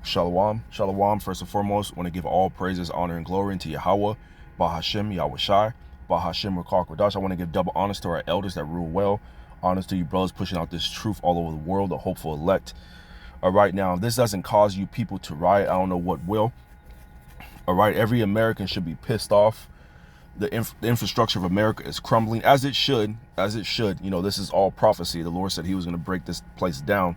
Shalom. Shalom. First and foremost, I want to give all praises, honor, and glory into Yahweh, Bahashem, Yahweh Shai, Bahashem, Rakak, Radash. I want to give double honors to our elders that rule well. Honors to you brothers pushing out this truth all over the world, the hopeful elect. All right, now, if this doesn't cause you people to riot, I don't know what will. All right, every American should be pissed off. The infrastructure of America is crumbling, as it should, You know, this is all prophecy. The Lord said he was going to break this place down.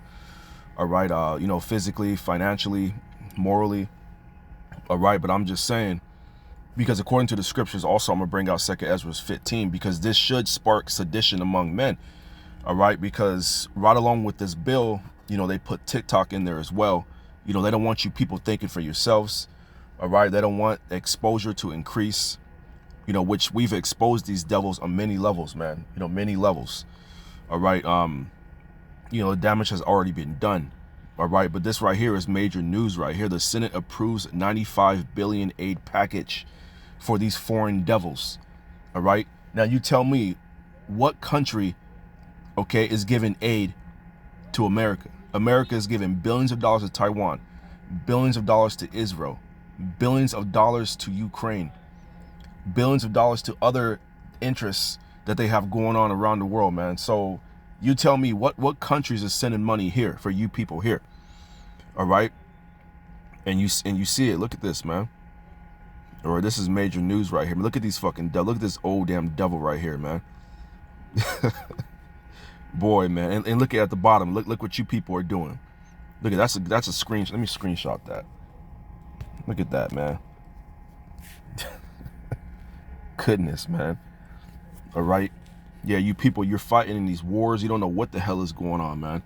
All right, you know, physically, financially, morally. All right, but I'm just saying, because according to the scriptures, also I'm going to bring out 2 Ezra 15, because this should spark sedition among men. All right, because right along with this bill, you know, they put TikTok in there as well. You know, they don't want you people thinking for yourselves. All right, they don't want exposure to increase, you know, which we've exposed these devils on many levels, man. You know, many levels. All right, you know, the damage has already been done. All right, but this right here is major news right here. The Senate approves 95 billion aid package for these foreign devils. All right, now you tell me what country, okay, is giving aid to America. America is giving billions of dollars to Taiwan, billions of dollars to Israel, billions of dollars to Ukraine, billions of dollars to other interests that they have going on around the world, man. So you tell me what countries are sending money here for you people here. All right, and you see it. Look at this, man. All right, this is major news right here. Look at these fucking look at this old damn devil right here, man. Boy, man, and look at the bottom. Look what you people are doing. Look at that's a screenshot. Let me screenshot that. Look at that, man. Goodness, man. All right, yeah, you people, you're fighting in these wars. You don't know what the hell is going on, man.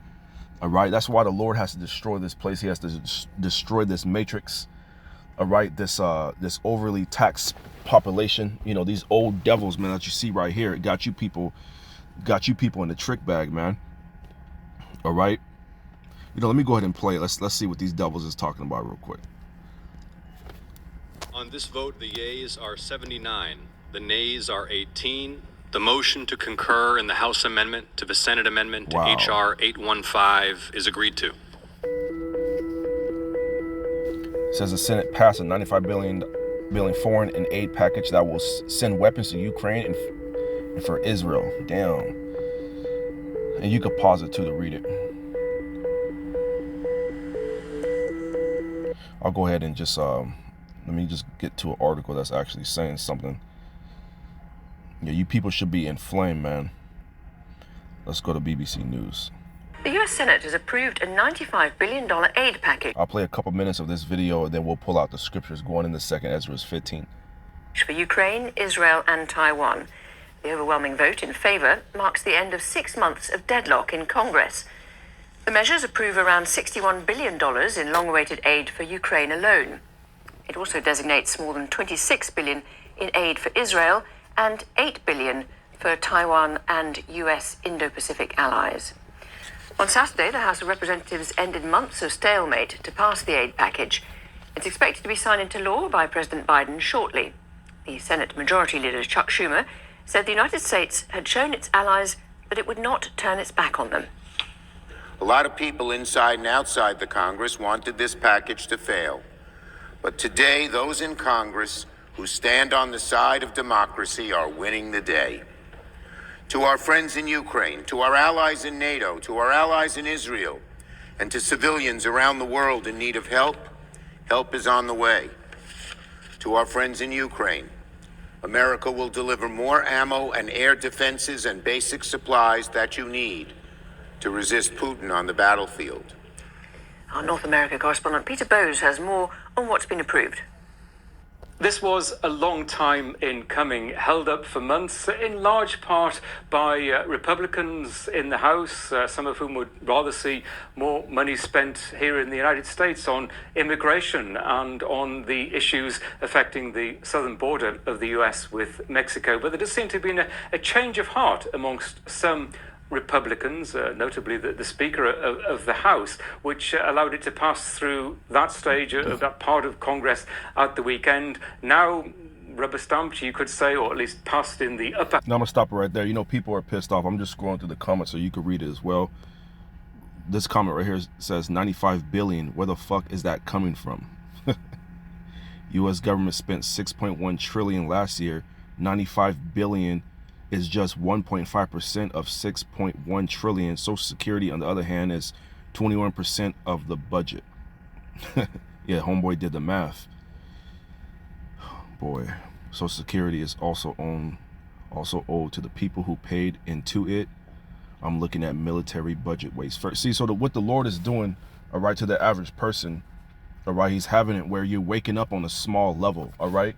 All right, that's why the Lord has to destroy this place. He has to destroy this matrix. All right, this overly taxed population. You know, these old devils, man, that you see right here. It got you people in the trick bag, man. All right, you know, let me go ahead and play it. Let's see what these devils is talking about real quick. On this vote, the yeas are 79, the nays are 18. The motion to concur in the House amendment to the Senate amendment to H.R. 815 is agreed to. It says the Senate passed a 95 billion foreign and aid package that will send weapons to Ukraine and for Israel. Damn. And you could pause it too to read it. I'll go ahead and just let me just get to an article that's actually saying something. Yeah, you people should be inflamed, man. Let's go to BBC News. The U.S. Senate has approved a $95 billion aid package. I'll play a couple minutes of this video, and then we'll pull out the scriptures going into 2 Ezra 15. For Ukraine, Israel, and Taiwan. The overwhelming vote in favor marks the end of 6 months of deadlock in Congress. The measures approve around $61 billion in long-awaited aid for Ukraine alone. It also designates more than $26 billion in aid for Israel and $8 billion for Taiwan and U.S. Indo-Pacific allies. On Saturday, the House of Representatives ended months of stalemate to pass the aid package. It's expected to be signed into law by President Biden shortly. The Senate Majority Leader Chuck Schumer said the United States had shown its allies that it would not turn its back on them. A lot of people inside and outside the Congress wanted this package to fail. But today, those in Congress who stand on the side of democracy are winning the day. To our friends in Ukraine, to our allies in NATO, to our allies in Israel, and to civilians around the world in need of help, help is on the way. To our friends in Ukraine, America will deliver more ammo and air defenses and basic supplies that you need to resist Putin on the battlefield. Our North America correspondent Peter Bowes has more on what's been approved. This was a long time in coming, held up for months, in large part by Republicans in the House, some of whom would rather see more money spent here in the United States on immigration and on the issues affecting the southern border of the US with Mexico. But there does seem to have been a change of heart amongst some Republicans, notably the Speaker of the House, which allowed it to pass through that stage of that part of Congress at the weekend. Now rubber stamped, you could say, or at least passed in the upper. Now I'm gonna stop it right there. You know, people are pissed off. I'm just scrolling through the comments so you can read it as well. this comment right here says 95 billion. Where the fuck is that coming from? U.S. government spent 6.1 trillion last year. 95 billion is just 1.5% of 6.1 trillion. Social Security, on the other hand, is 21% of the budget. Yeah, homeboy did the math. Boy, Social Security is also owed to the people who paid into it. I'm looking at military budget waste first. See, so what the Lord is doing, all right, to the average person, all right, he's having it where you're waking up on a small level, all right,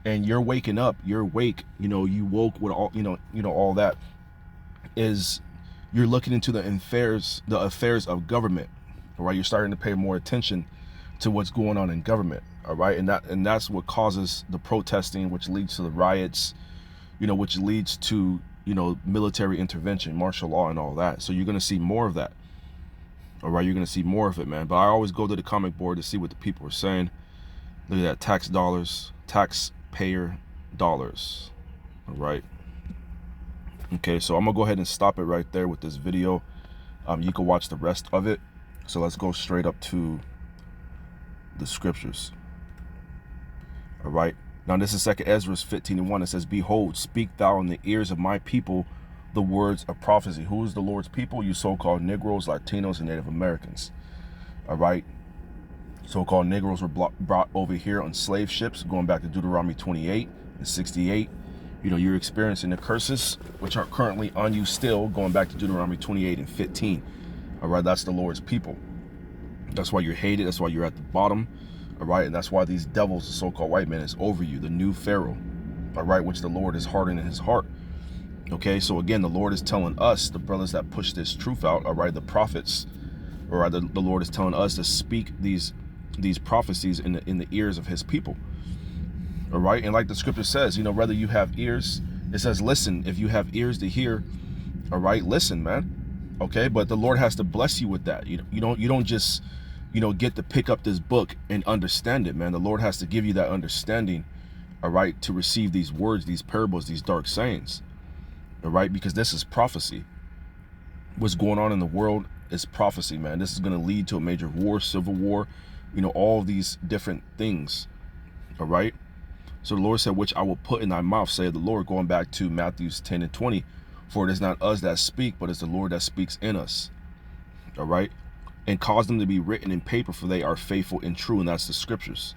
and you're waking up, you're awake, you know, you woke with all, you know, all that is, you're looking into the affairs of government, all right. You're starting to pay more attention to what's going on in government, all right, and that's what causes the protesting, which leads to the riots, you know, which leads to, you know, military intervention, martial law, and all that. So you're going to see more of that. All right, you're going to see more of it, man. But I always go to the comic board to see what the people are saying. Look at that, tax dollars, taxpayer dollars. All right. Okay, so I'm going to go ahead and stop it right there with this video. You can watch the rest of it. So let's go straight up to the scriptures. All right. Now this is 2 Ezra 15:1. It says, behold, speak thou in the ears of my people the words of prophecy. Who is the Lord's people? You so-called Negroes, Latinos, and Native Americans. All right. So-called Negroes were brought over here on slave ships, going back to Deuteronomy 28 and 68. You know, you're experiencing the curses, which are currently on you still, going back to Deuteronomy 28 and 15. All right. That's the Lord's people. That's why you're hated. That's why you're at the bottom. All right, and that's why these devils, the so-called white man, is over you, the new Pharaoh, all right, which the Lord is hardening his heart. Okay, so again, the Lord is telling us, the brothers that push this truth out, all right, the prophets, all right, the Lord is telling us to speak these prophecies in the ears of his people. All right, and like the scripture says, you know, whether you have ears, it says, listen, if you have ears to hear, all right, listen, man. Okay, but the Lord has to bless you with that. You don't just, you know, get to pick up this book and understand it, man. The Lord has to give you that understanding, all right, to receive these words, these parables, these dark sayings, all right, because this is prophecy. What's going on in the world is prophecy, man. This is going to lead to a major war, civil war, you know, all these different things, all right. So the Lord said, which I will put in thy mouth, saith the Lord, going back to Matthew 10 and 20, for it is not us that speak, but it's the Lord that speaks in us, all right. And cause them to be written in paper, for they are faithful and true. And that's the scriptures.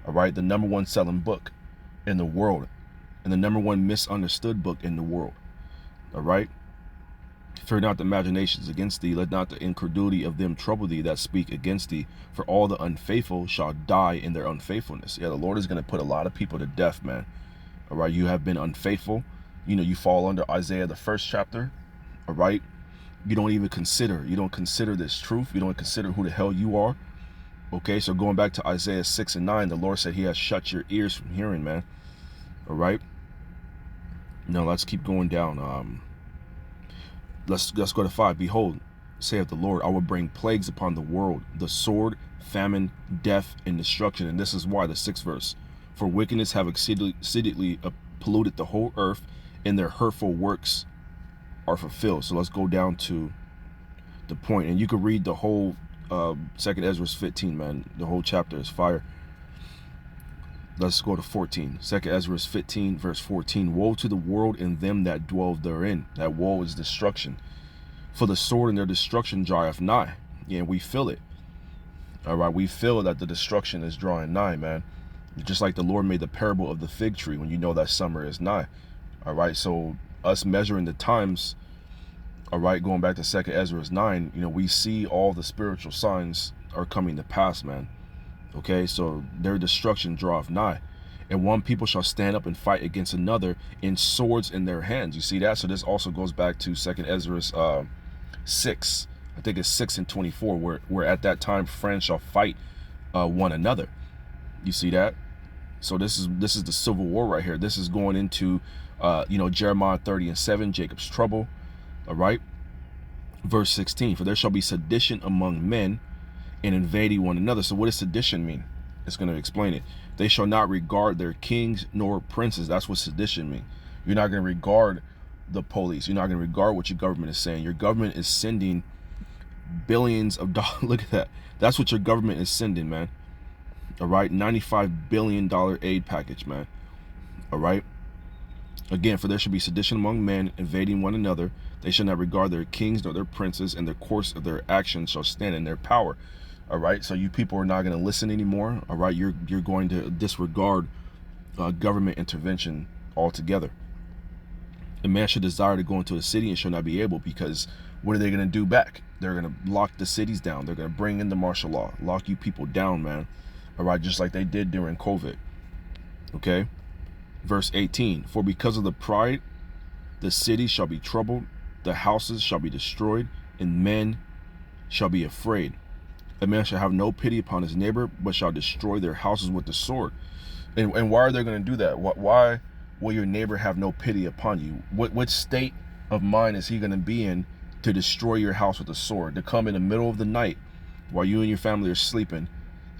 All right. The #1 selling book in the world, and the #1 misunderstood book in the world. All right. Fear not the imaginations against thee. Let not the incredulity of them trouble thee that speak against thee. For all the unfaithful shall die in their unfaithfulness. Yeah, the Lord is going to put a lot of people to death, man. All right. You have been unfaithful. You know, you fall under Isaiah, the 1st chapter. All right. You don't consider this truth. You don't consider who the hell you are. Okay, so going back to Isaiah 6 and 9, the Lord said he has shut your ears from hearing, man. All right. Now let's keep going down. Let's go to 5. Behold, saith the Lord, I will bring plagues upon the world, the sword, famine, death, and destruction. And this is why, the 6th verse, for wickedness have exceedingly polluted the whole earth, and their hurtful works are fulfilled. So let's go down to the point, and you can read the whole 2 Ezra 15, man. The whole chapter is fire. Let's go to 14. 2 Ezra 15 verse 14. Woe to the world and them that dwell therein. That woe is destruction. For the sword and their destruction draweth nigh. Yeah, and we feel it. All right, we feel that the destruction is drawing nigh, man. Just like the Lord made the parable of the fig tree when you know that summer is nigh. All right, so us measuring the times, all right, going back to 2 Ezra 9, you know, we see all the spiritual signs are coming to pass, man. Okay, so their destruction draweth nigh. And one people shall stand up and fight against another in swords in their hands. You see that? So this also goes back to 2 Ezra 6. I think it's 6 and 24, where at that time friends shall fight one another. You see that? So this is the civil war right here. This is going into you know, Jeremiah 30 and 7, Jacob's trouble. All right. Verse 16, for there shall be sedition among men, and invading one another. So what does sedition mean? It's going to explain it. They shall not regard their kings nor princes. That's what sedition means. You're not going to regard the police. You're not going to regard what your government is saying. Your government is sending billions of dollars. Look at that. That's what your government is sending, man. All right, $95 billion aid package, man. All right. Again, for there should be sedition among men, invading one another. They shall not regard their kings nor their princes, and the course of their actions shall stand in their power. All right, so you people are not going to listen anymore. All right, you're going to disregard government intervention altogether. A man should desire to go into a city and shall not be able, because what are they going to do back? They're going to lock the cities down. They're going to bring in the martial law, lock you people down, man. All right, just like they did during COVID. Okay. Verse 18, for because of the pride, the city shall be troubled, the houses shall be destroyed, and men shall be afraid. A man shall have no pity upon his neighbor, but shall destroy their houses with the sword. And why are they going to do that? Why will your neighbor have no pity upon you? What state of mind is he going to be in to destroy your house with a sword? To come in the middle of the night while you and your family are sleeping,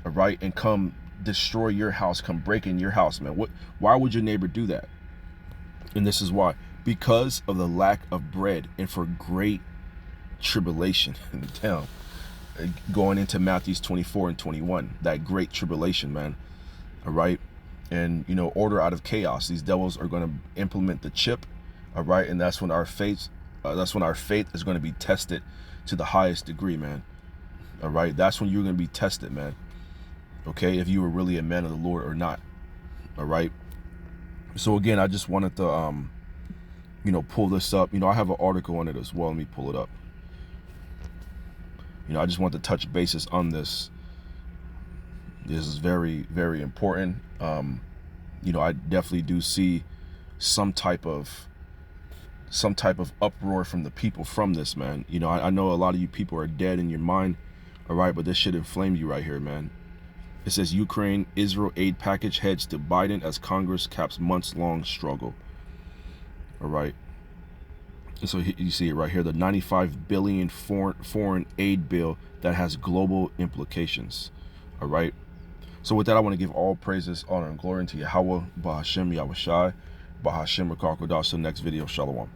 all right, and come destroy your house, come break in your house, man. Why would your neighbor do that? And this is why. Because of the lack of bread and for great tribulation. Damn. Going into Matthew 24 and 21, that great tribulation, man. All right. And, you know, order out of chaos. These devils are going to implement the chip. All right. And that's when our faith is going to be tested to the highest degree, man. All right. That's when you're going to be tested, man. Okay, if you were really a man of the Lord or not. All right. So again, I just wanted to you know, pull this up. You know, I have an article on it as well. Let me pull it up. You know, I just want to touch bases on this. This is very, very important. You know, I definitely do see some type of uproar from the people from this, man. You know, I know a lot of you people are dead in your mind. All right, but this should inflame you right here, man. It says Ukraine, Israel aid package heads to Biden as Congress caps months-long struggle. All right. And so you see it right here, the $95 billion foreign aid bill that has global implications. All right. So with that, I want to give all praises, honor, and glory to Yahweh, Bahashem, Yahweh Shai, Bahashem, Rakar Kodash. Till next video, Shalom.